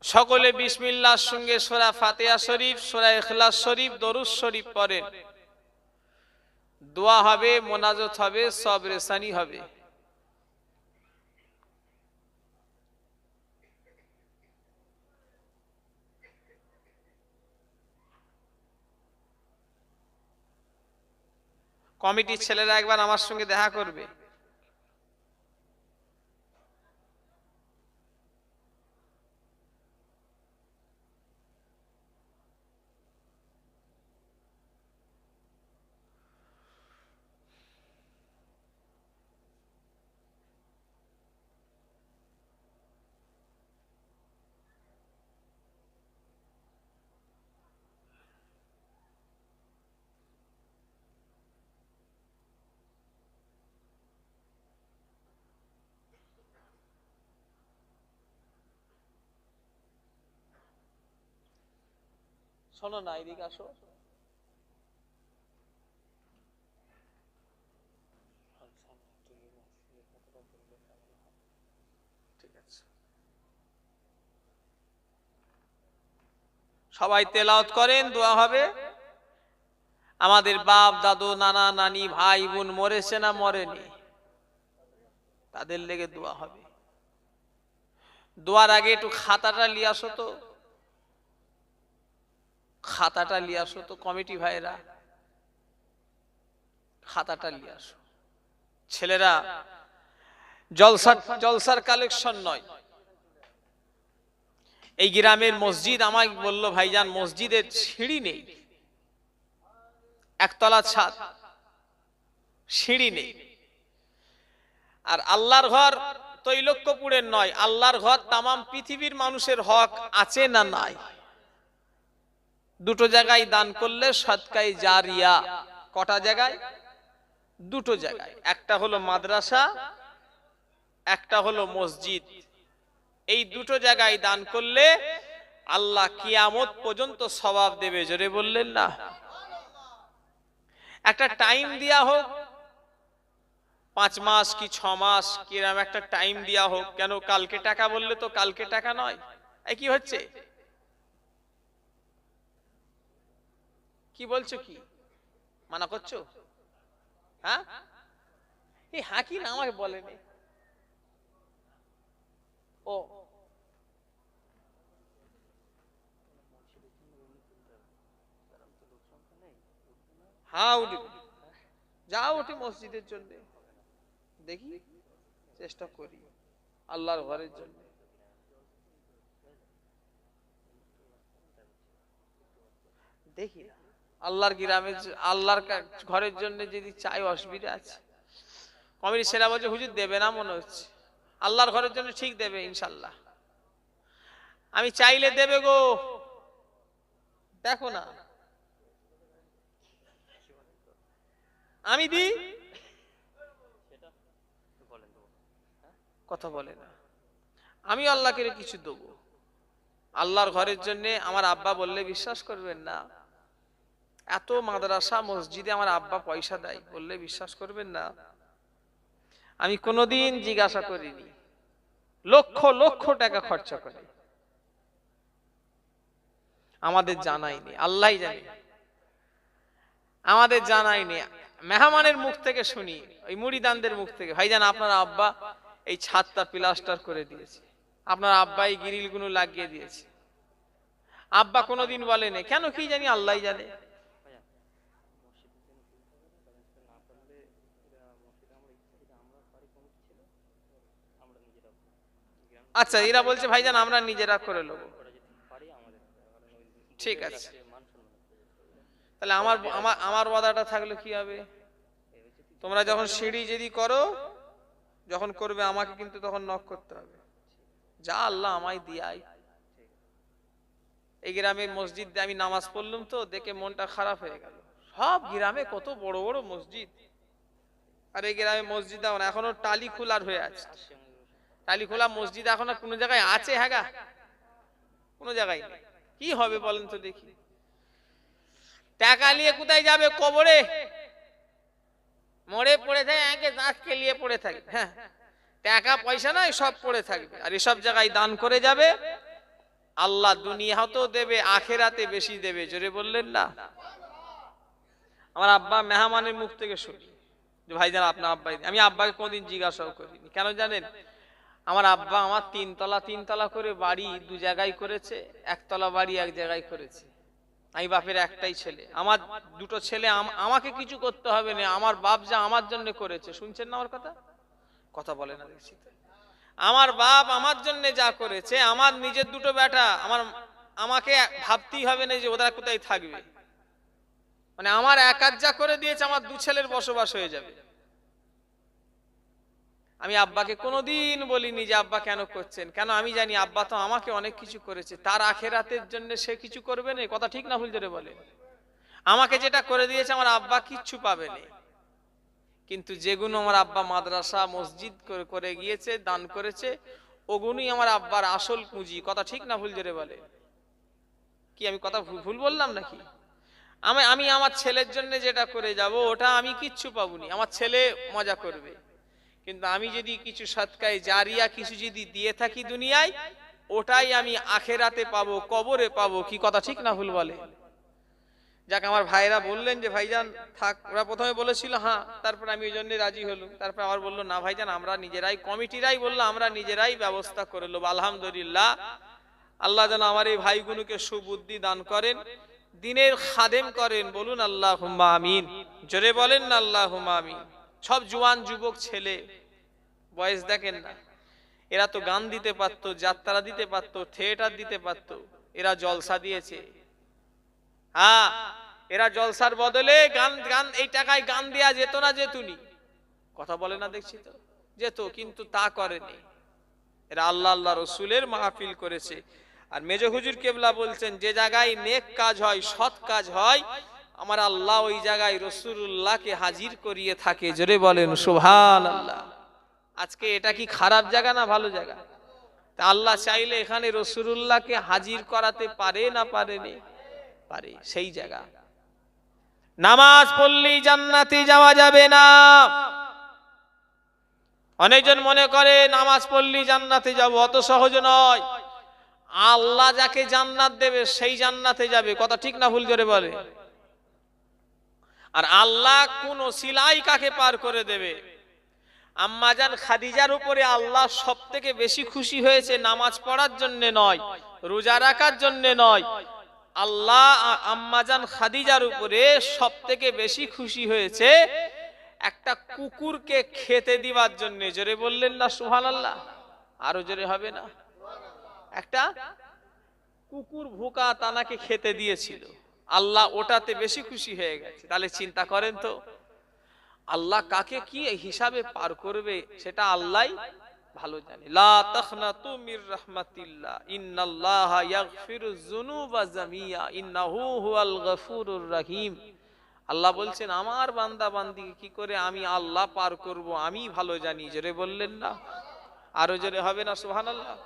সকলে বিসমিল্লাহর সঙ্গে সূরা ফাতিহা শরীফ সূরা ইখলাস শরীফ দরুদ শরীফ পড়েন দোয়া হবে মোনাজাত হবে সব রেসানি হবে কমিটির ছেলেরা একবার আমার সঙ্গে দেখা করবে শোনো না এদিকে আসো ঠিক আছে সবাই তেলাওয়াত করেন, দোয়া হবে। আমাদের বাপ দাদু নানা নানি ভাই বোন মরেছে না মরেনি, তাদের লেগে দোয়া হবে। দোয়ার আগে একটু খাতাটা নিয়ে আসো তো, খাতাটা নিয়ে আসো তো কমিটি ভাইরা, খাতাটা নিয়ে আসো। ছেলেরা জলসার কালেকশন নয়। এই গ্রামের মসজিদ আমায় বলল, ভাইজান মসজিদের সিঁড়ি নেই, একতলা ছাদ, সিঁড়ি নেই। আর আল্লাহর ঘর তৈলক্যপুরের নয়, আল্লাহর ঘর তামাম পৃথিবীর মানুষের হক আছে না নাই? দুটো জায়গায় দান করলে সদকায়ে জারিয়া। কটা জায়গায়? দুটো জায়গায়। একটা হলো মাদ্রাসা, একটা হলো মসজিদ। এই দুটো জায়গায় দান করলে আল্লাহ কিয়ামত পর্যন্ত সওয়াব দেবে। জোরে বললেন না? একটা টাইম দেয়া হোক, 5 মাস কি 6 মাস কিরম একটা টাইম দেয়া হোক। কেন কালকে টাকা বললে তো কালকে টাকা নয়। এই কি হচ্ছে? কি বলছো? কি মানা করছো? হ্যাঁ, এই হাকি না আমাকে বলেনি। ও হ্যাঁ, উঠি যাও, উঠি মসজিদের জন্য, দেখি চেষ্টা করি আল্লাহর ঘরের জন্য। দেখি আল্লাহর গ্রামের আল্লাহর ঘরের জন্য যদি চাই, অসুবিধা আছে? কমিটি সেরা বলছে হুজুর দেবে না মনে হচ্ছে। আল্লাহর ঘরের জন্য ঠিক দেবে ইনশাল্লাহ। আমি চাইলে দেবে গো, দেখো না আমি দিই, কথা বলে না। আমি আল্লাহকে কিছু দেবো আল্লাহর ঘরের জন্য। আমার আব্বা বললে বিশ্বাস করবেন না, এত মাদ্রাসা মসজিদে আমার আব্বা পয়সা দেয়, বললে বিশ্বাস করবেন না। আমি কোনোদিন জিজ্ঞাসা করিনি, লক্ষ লক্ষ টাকা খরচা করে, আমাদের জানাইনি, আল্লাহই জানে, আমাদের জানাইনি। মেহমানের মুখ থেকে শুনি, ওই মুড়িদানদের মুখ থেকে, ভাইজান আপনার আব্বা এই ছাদটা প্লাস্টার করে দিয়েছে, আপনার আব্বা এই গ্রিলগুলো লাগিয়ে দিয়েছে। আব্বা কোনোদিন বলেনি, কেন কি জানি, আল্লাহই জানে। আচ্ছা, এরা বলছে ভাইজান আমরা নিজেরা করে নেব, ঠিক আছে। তাহলে আমার ওয়াদাটা থাকলে কি হবে? তোমরা যখন সিঁড়ি যদি করো, যখন করবে আমাকে কিন্তু তখন নক করতে হবে, যা আল্লাহ আমায় দিয়াই। এই গ্রামের মসজিদ আমি নামাজ পড়লাম তো, দেখে মনটা খারাপ হয়ে গেল। সব গ্রামে কত বড় বড় মসজিদ, আর এই গ্রামে মসজিদ এখনো টালি খোলার হয়ে আছে। টালি খোলা মসজিদ এখনো কোনো জায়গায় আছে? হ্যাঁ, কোনো জায়গায় নেই। কি হবে বলেন তো দেখি? টাকা নিয়ে কোথায় যাবে? কবরে মরে পড়ে থাকে, একে দাঁতকে নিয়ে পড়ে থাকে। হ্যাঁ, টাকা পয়সা নয়, সব পড়ে থাকবে। আর এসব জায়গায় দান করে যাবে, আল্লাহ দুনিয়াতেও দেবে, আখেরাতে বেশি দেবে। জোরে বললেন না? আমার আব্বা মেহমানের মুখ থেকে শুনি যে ভাইজান আপনার আব্বাই, আমি আব্বাকে কোনদিন জিজ্ঞাসাও করিনি। কেন জানেন? আমার আব্বা আমার 3 তলা করে বাড়ি 2 জায়গায় করেছে, 1 তলা বাড়ি 1 জায়গায় করেছে। আমি বাপের একটাই ছেলে, আমার 2টো ছেলে, আমাকে কিছু করতে হবে না। আমার বাপ যা আমার জন্য করেছে, শুনছেন না আমার কথা? কথা বলে না দেখছি। আমার বাপ আমার জন্য যা করেছে, আমার নিজের 2টো বেটা, আমাকে ভাবতেই হবে না যে ওরা কোথায় থাকবে। মানে আমার একার যা করে দিয়েছে, আমার 2 ছেলের বসবাস হয়ে যাবে। আমি আব্বাকে কোনোদিন বলিনি যে আব্বা কেন করছেন, কেন আমি জানি আব্বা তো আমাকে অনেক কিছু করেছে, তার আখেরাতের জন্য সে কিছু করবে না। কথা ঠিক না ভুল জোরে বলে? আমাকে যেটা করে দিয়েছে আমার আব্বা কিচ্ছু পাবে না, কিন্তু যেগুলো আমার আব্বা মাদ্রাসা মসজিদ করে গিয়েছে, দান করেছে, ওগুলোই আমার আব্বার আসল পুঁজি। কথা ঠিক না ভুল জোরে বলে? কি আমি কথা ভুল বললাম নাকি? আমি আমার ছেলের জন্য যেটা করে যাব, ওটা আমি কিচ্ছু পাবনি, আমার ছেলে মজা করবে। কিন্তু আমি যদি কিছু সদকায়ে জারিয়া কিছু যদি দিয়ে থাকি দুনিয়ায়, ওটাই আমি আখেরাতে পাবো, কবরে পাবো। কি কথা ঠিক না ভুল বলে? যাক, আমার ভাইরা বললেন যে ভাইজান থাক, ওরা প্রথমে বলেছিল হ্যাঁ, তারপর আমি ওই জন্য রাজি হলাম। তারপর আবার বললো না ভাইজান, আমরা নিজেরাই, কমিটিরাই বললো আমরা নিজেরাই ব্যবস্থা করে নেব। আলহামদুলিল্লাহ, আল্লাহ যেন আমার এই ভাইগুলোকে সুবুদ্ধি দান করেন, দিনের খাদেম করেন। বলুন আল্লাহুম্মা আমিন, জোরে বলেন না আল্লাহুম্মা আমিন। সব জওয়ান যুবক ছেলে, বয়স দেখেন না, এরা তো গান দিতে পারতো, যাত্রা দিতে পারতো, থিয়েটার দিতে পারতো, এরা জলসা দিয়েছে। হ্যাঁ, এরা জলসার বদলে গান, গান এই টাকায় গান দেয়া যেত না, যেতুনি? কথা বলে না দেখছি তো, যেত, কিন্তু তা করেনি। এরা আল্লাহ আল্লাহ রসুলের মাহফিল করেছে। আর মেজ হুজুর কেবলা বলছেন, যে জায়গায় নেক কাজ হয়, সৎ কাজ হয়, আমার আল্লাহ ওই জায়গায় রসুলুল্লাহকে হাজির করিয়ে থাকে। জোরে বলেন সুবহানাল্লাহ। আজকে এটা কি খারাপ জায়গা না ভালো জায়গা? তা আল্লাহ চাইলে এখানে রসুলুল্লাহকে হাজির করাতে পারে না পারেনি? পারে। সেই জায়গা। নামাজ পড়লেই জান্নাতে যাওয়া যাবে না। অনেকজন মনে করে নামাজ পড়লেই জান্নাতে যাব, অত সহজ নয়। আল্লাহ যাকে জান্নাত দেবে সেই জান্নাতে যাবে। কথা ঠিক না ভুল করে বলে? আর আল্লাহ কোন ওসিলায় কাকে পার করে দেবে? আম্মাজান খাদিজার উপরে আল্লাহ সবথেকে বেশি খুশি হয়েছে নামাজ পড়ার জন্য নয়, রোজা রাখার জন্য নয়, আল্লাহ আম্মাজান খাদিজার উপরে সবথেকে বেশি খুশি হয়েছে একটা কুকুরকে খেতে দিবার জন্য। জোরে বললেন না সুবহানাল্লাহ? আরো জোরে হবে না? একটা কুকুর ভোকা তানাকে খেতে দিয়েছিল, আল্লাহ ওটাতে বেশি খুশি হয়ে গেছে। তাহলে চিন্তা করেন তো, আল্লাহ কাকে কি হিসাবে পার করবে সেটা আল্লাহই ভালো জানে। লা তাখনাতু মির রাহমাতিল্লাহ, ইন্নাল্লাহা ইয়াগফিরুয যুনুবা জামিয়া, ইন্নাহু হুয়াল গফুরুর রহিম। আল্লাহ বলছেন, আমার বান্দা বান্দিকে কি করে আমি আল্লাহ পার করব আমি ভালো জানি। জোরে বললেন না? আরো জোরে হবে না সুবহানাল্লাহ?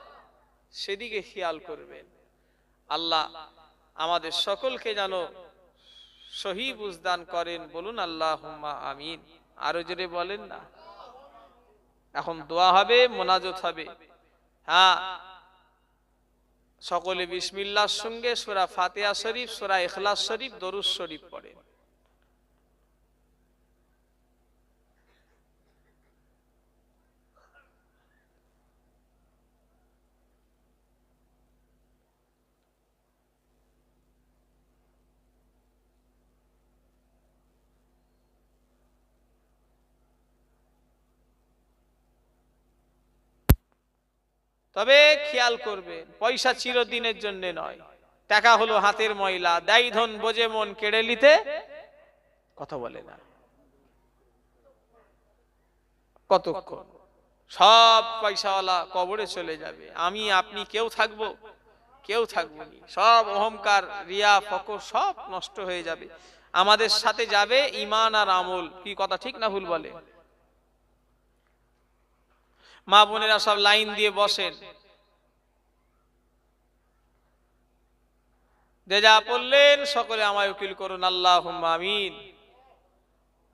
সেদিকে খেয়াল করবেন। আল্লাহ আমাদের সকলকে যেন সহি বুঝদান করেন। বলুন আল্লাহুম্মা আমিন। আরো জোরে বলেন না? এখন দোয়া হবে, মোনাজাত হবে। হ্যাঁ, সকলে বিসমিল্লাহর সঙ্গে সূরা ফাতিহা শরীফ, সূরা ইখলাস শরীফ, দরুদ শরীফ পড়েন। তবে খেয়াল করবেন, পয়সা চিরদিনের জন্য নয়। টাকা হলো হাতের ময়লা, দায়ী ধন বোঝে মন কেড়ে নিতে কথা বলে না। কতক্ষণ? সব পয়সাওয়ালা কবরে চলে যাবে, আমি আপনি কেউ থাকবো? কেউ থাকবো না। সব অহংকার, রিয়া, ফকর সব নষ্ট হয়ে যাবে। আমাদের সাথে যাবে ঈমান আর আমল। কি কথা ঠিক না ভুল বলে? মা বোনেরা সব লাইন দিয়ে বসেন, যে যা পড়লেন সকলে আমায় উকিল করুন। আল্লাহুম্মা আমিন।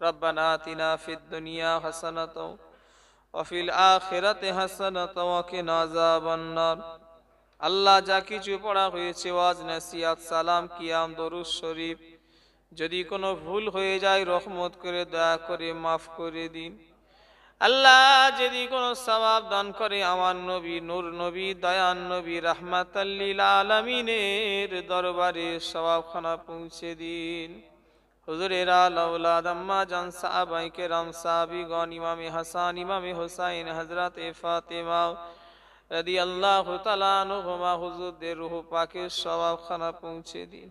রব্বানা আতিনা ফিদ দুনিয়া হাসানাতাও ওয়া ফিল আখিরাতি হাসানাতাও ওয়া কিনা আযাবান নার। আল্লাহ যা কিছু পড়া হয়েছে, ওয়াজ, নসিহত, সালাম, কিয়াম, দরুদ শরীফ, যদি কোনো ভুল হয়ে যায় রহমত করে দয়া করে মাফ করে দিন। আল্লাহ যদি কোনো সওয়াব দান করে আমার নবী, নূর নবী, দয়ান নবী, রাহমাতাল লিল আলামিনের দরবারে সওয়াবখানা পৌঁছে দিন। হুজুরের আওলাদ আম্মা জান, সাহাবায়ে কেরাম, সাহাবীগণ, ইমামে হাসান, ইমামে হুসাইন, হযরতে ফাতেমা রাদিয়াল্লাহু তাআলা আনহুমা, হুজুরদের রূহ পাকের সওয়াবখানা পৌঁছে দিন।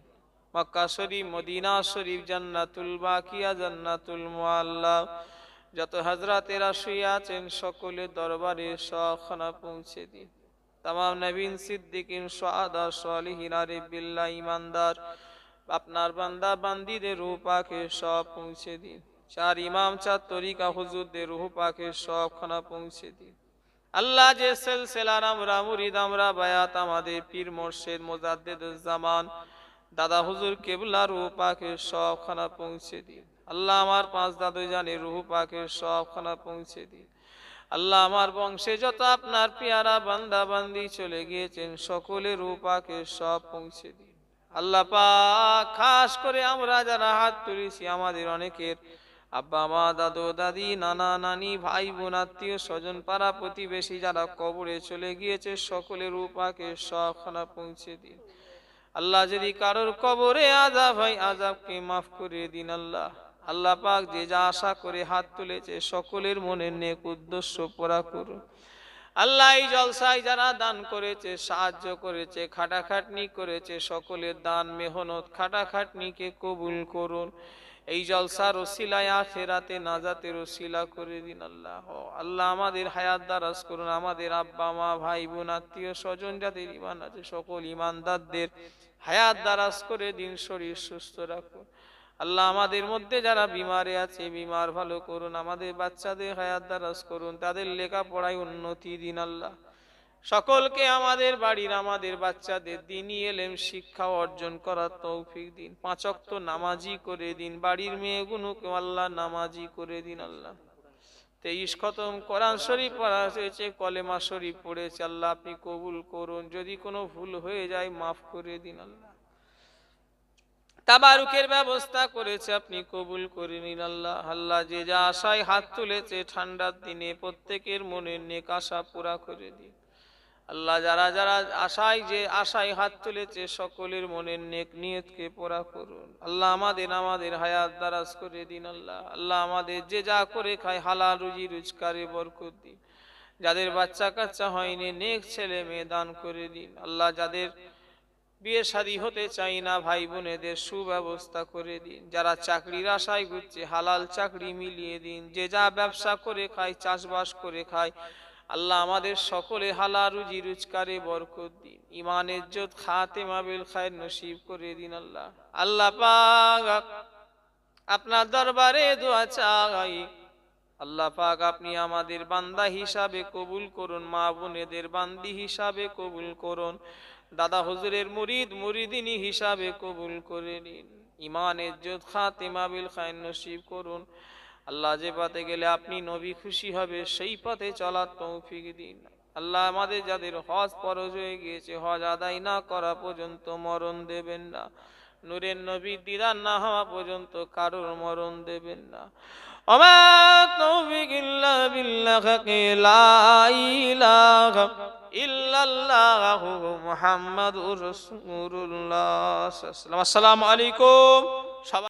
মক্কা শরীফ, মদিনা শরীফ, জান্নাতুল বাকিয়া, জান্নাতুল মুআল্লা, যত হযরতেরা শুয়ে আছেন সকলের দরবারে সওয়াবখানা পৌঁছে দিন। तमाम नबीन, सिद्दीकीन, शुहादा, सालिहीन, आरिफ बिल्लाह, ईमानदार আপনার বান্দা বান্দীদের রূহ পাকে সব পৌঁছে দিন। চার ইমাম, চার তরিকা হুজুরদের রূহ পাকে সবখানা পৌঁছে দিন। আল্লাহ যে সিলসিলার আমরা মুরিদ, আমরা বায়াত, আমাদের পীর মুর্শিদ মুজাদ্দিদুজ জামান দাদা হুজুর কেবলার রূহ পাকে সবখানা পৌঁছে দিন। আল্লাহ আমার পাঁচ দাদু জানের রূহ পাকে সবখানা পৌঁছে দিন। আল্লাহ আমার বংশে যত আপনার পেয়ারা বান্দা বান্দি চলে গিয়েছেন সকলের রূপাকে সব পৌঁছে দিন আল্লাহ পাক। খাস করে আমরা যারা হাত তুলেছি আমাদের অনেকের আব্বা মা দাদু দাদি নানা নানি ভাই বোন আত্মীয় স্বজন পাড়া প্রতিবেশী যারা কবরে চলে গিয়েছে সকলের রূপাকে সবখানা পৌঁছে দিন আল্লাহ। যদি কারোর কবরে আযাব হয় আযাবকে মাফ করে দিন আল্লাহ। আল্লাহ পাক যে যা আশা করে হাত তুলেছে সকলের মনের নেক উদ্দেশ্য পুরা করুন আল্লাহ। এই জলসায় যারা দান করেছে সাহায্য করেছে খাটাখাটনি করেছে সকলের দান মেহনত খাটাখাটনিকে কবুল করুন। এই জলসার ওসিলায় আখিরাতে নাজাতের ওসিলা করে দিন আল্লাহ। আল্লাহ আমাদের হায়াত দারাজ করুন, আমাদের আব্বা মা ভাই বোন আত্মীয় স্বজন যাদের ঈমান আছে সকল ঈমানদারদের হায়াত দারাজ করে দিন, শরীর সুস্থ রাখুন আল্লাহ। আমাদের মধ্যে যারা বিমারে আছে বিমার ভালো করুন, আমাদের বাচ্চাদের হায়াত দারাজ করুন, তাদের লেখাপড়ায় উন্নতি দিন আল্লাহ। সকলকে আমাদের বাড়ির আমাদের বাচ্চাদের দ্বীনি ইলম শিক্ষা অর্জন করার তৌফিক দিন। 5 ওয়াক্ত নামাজি করে দিন, বাড়ির মেয়েগুলোকে আল্লাহ নামাজি করে দিন আল্লাহ। 23 খতম কোরআন শরীফ পড়া হয়েছে, কলেমা শরীফ পড়েছে আল্লাহ আপনি কবুল করুন। যদি কোনো ভুল হয়ে যায় মাফ করে দিন আল্লাহ। তাবারুকের ব্যবস্থা করেছে আপনি কবুল করে নিন আল্লাহ। আল্লাহ যে যা আশায় হাত তুলেছে ঠান্ডার দিনে প্রত্যেকের মনের নেক আশা পুরা করে দিন আল্লাহ। যারা যারা আশায় হাত তুলেছে সকলের মনের নেক নিয়তকে পুরা করুন আল্লাহ। আমাদের হায়াত দারাজ করে দিন আল্লাহ। আল্লাহ আমাদের যে যা করে খায় হালাল রুজি রোজগারে বরকত দিন। যাদের বাচ্চা কাচ্চা হয়নি নেক ছেলে মেয়ে দান করে দিন আল্লাহ। যাদের বিয়ে শাদী হতে চাই না ভাই বোনেদের সুব্যবস্থা করে দিন। যারা চাকরির আশায় ঘুরছে হালাল চাকরি মিলিয়ে দিন। যে যা ব্যবসা করে খায় চাষবাস করে খায় আল্লাহ আমাদের সকলে হালাল রুজি রোজগারে বরকত দিন। ঈমান ইজ্জত খাতেমা বিল খায়র নসিব করে দিন আল্লাহ। আল্লাহ পাক আপনার দরবারে দোয়া চাই আল্লাহ পাক আপনি আমাদের বান্দা হিসাবে কবুল করুন, মা বোনেদের বান্দি হিসাবে কবুল করুন, দাদা হুজুরের মুরিদ মুরিদিনী হিসাবে কবুল করে নিন। ঈমান ইজ্জত খাতেমা বিল খায়র নসিব করুন আল্লাহ। যে পথে গেলে আপনি নবী খুশি হবে সেই পথে চলার তৌফিক দিন আল্লাহ। আমাদের যাদের হজ ফরজ হয়ে গিয়েছে হজ আদায় না করা পর্যন্ত মরণ দেবেন না। নূরের নবী দিদার না হওয়া পর্যন্ত কারোর মরণ দেবেন না। ওমা তৌফিক ইল্লা বিল্লাহ, লা ইলাহা ইল্লাল্লাহু মুহাম্মাদুর রাসূলুল্লাহ। আসসালামু আলাইকুম।